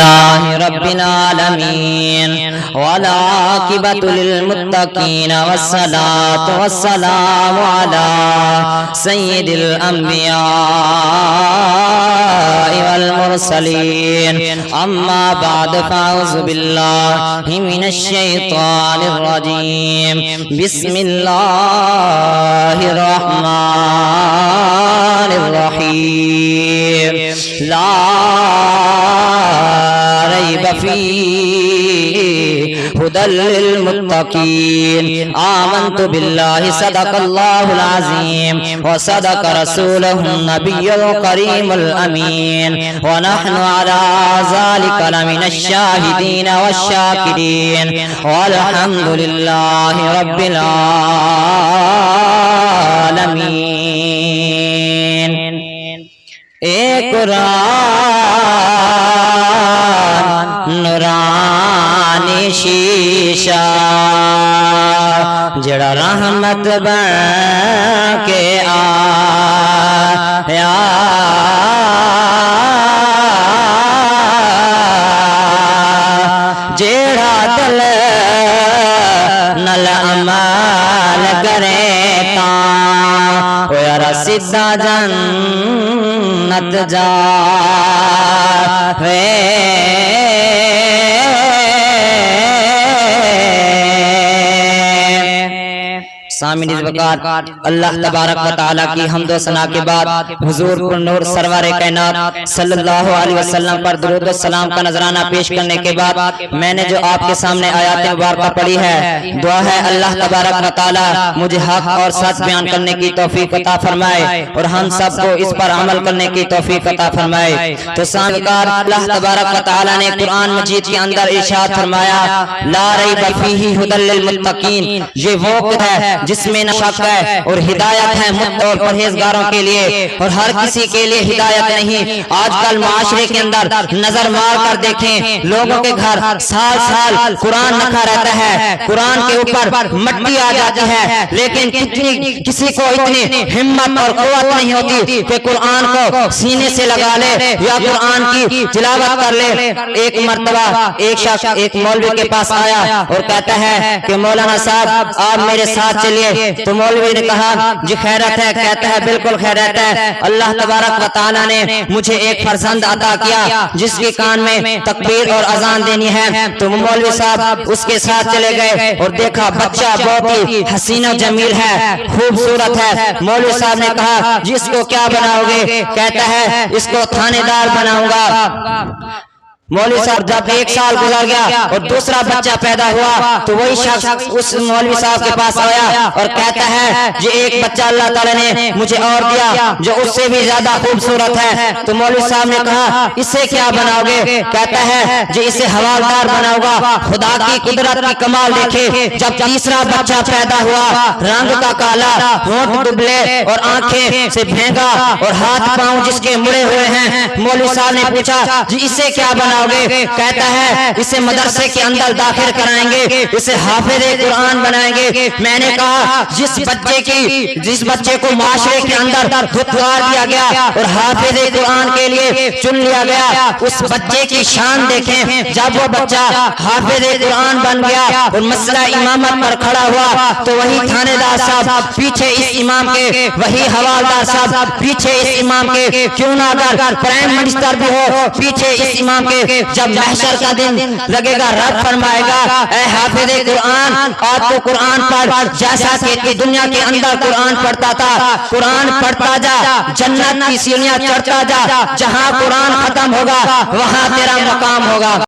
لله رب العالمين والعاقبة للمتقين والصلاة والسلام على سيد الأنبياء والمرسلين أما بعد فأعوذ بالله من الشيطان الرجيم بسم الله الرحمن الرحيم لا ريب فيه هدى للمتقين آمنت بالله صدق الله العظيم وصدق رسوله النبي الكريم الأمين ونحن على ذلك لمن الشاهدين والشاكرين والحمد لله رب العالمين ایک قرآن نورانی شیشہ جڑا رحمت بن کے آیا جڑا دل نل عمل کرے تا ہویا سیدھا جنت جاوے سامعین اس وقت اللہ تبارک و تعالی کی حمد و ثنا کے بعد حضور پر نور سرور کائنات صلی اللہ علیہ وسلم پر درود و سلام کا نذرانہ پیش کرنے کے بعد میں نے جو آپ کے سامنے آیات مبارکہ پڑھی ہے، دعا ہے اللہ تبارک و تعالی مجھے حق اور سچ بیان کرنے کی توفیق عطا فرمائے اور ہم سب کو اس پر عمل کرنے کی توفیق عطا فرمائے۔ تو سامعین اللہ تبارک و تعالی نے قرآن مجید کے اندر ارشاد فرمایا لا ریب فیہ ھدی للمتقین، یہ وہ ہے جس میں نہ شک ہے اور ہدایت ہے متقی اور پرہیزگاروں کے لیے، اور ہر کسی کے لیے ہدایت نہیں۔ آج کل معاشرے کے اندر نظر مار کر دیکھیں، لوگوں کے گھر سال سال قرآن رکھا رہتا ہے، قرآن کے اوپر مٹی آ جاتی ہے، لیکن کسی کو اتنی ہمت اور قوت نہیں ہوتی کہ قرآن کو سینے سے لگا لے یا قرآن کی تلاوت کر لے۔ ایک مرتبہ ایک شخص ایک مولوی کے پاس آیا اور کہتا ہے کہ مولانا صاحب آپ میرے ساتھ چلیے۔ تو مولوی نے کہا جی خیرت ہے؟ کہتا ہے بالکل خیرت ہے، اللہ تبارک و تعالی نے مجھے ایک فرزند عطا کیا جس کے کان میں تکبیر اور اذان دینی ہے۔ تو مولوی صاحب اس کے ساتھ چلے گئے اور دیکھا بچہ بہت ہی حسین و جمیل ہے، خوبصورت ہے۔ مولوی صاحب نے کہا جس کو کیا بناؤ گے؟ کہتا ہے اس کو تھانے دار بناؤں گا۔ مولوی صاحب جب ایک سال گزر گیا اور دوسرا بچہ پیدا ہوا تو وہی شخص اس مولوی صاحب کے پاس آیا اور کہتا ہے یہ ایک بچہ اللہ تعالیٰ نے مجھے اور دیا جو اس سے بھی زیادہ خوبصورت ہے۔ تو مولوی صاحب نے کہا اسے کیا بناؤ گے؟ کہتا ہے جی اسے حوالدار بناؤں گا۔ خدا کی قدرت کی کمال دیکھے، جب تیسرا بچہ پیدا ہوا رنگ کا کالا، ہونٹ دبلے اور آنکھیں سے بھینگا اور ہاتھ پاؤں جس کے مڑے ہوئے ہیں۔ مولوی صاحب نے پوچھا جی اسے کیا بناؤ گے؟ کہتا ہے اسے مدرسے کے اندر داخل کرائیں گے، اسے حافظ قرآن بنائیں گے۔ میں نے کہا جس بچے کو معاشرے کے اندر دھتکار دیا گیا اور حافظ قرآن کے لیے چن لیا گیا، اس بچے کی شان دیکھیں۔ جب وہ بچہ حافظ قرآن بن گیا اور مسئلہ امامت پر کھڑا ہوا تو وہی تھانے دار صاحب پیچھے اس امام کے، وہی حوالدار صاحب پیچھے اس امام کے، کیوں نہ اگر پرائم منسٹر بھی ہو پیچھے اس امام کے۔ جب محشر کا دن لگے گا رب فرمائے گا اے حافظ قرآن آج تو قرآن پڑھ، جیسا کہ دنیا کے اندر قرآن پڑھتا تھا، قرآن پڑھتا جا، جنت کی سیڑھیاں چڑھتا جا، جہاں قرآن ختم ہوگا وہاں تیرا مقام ہوگا۔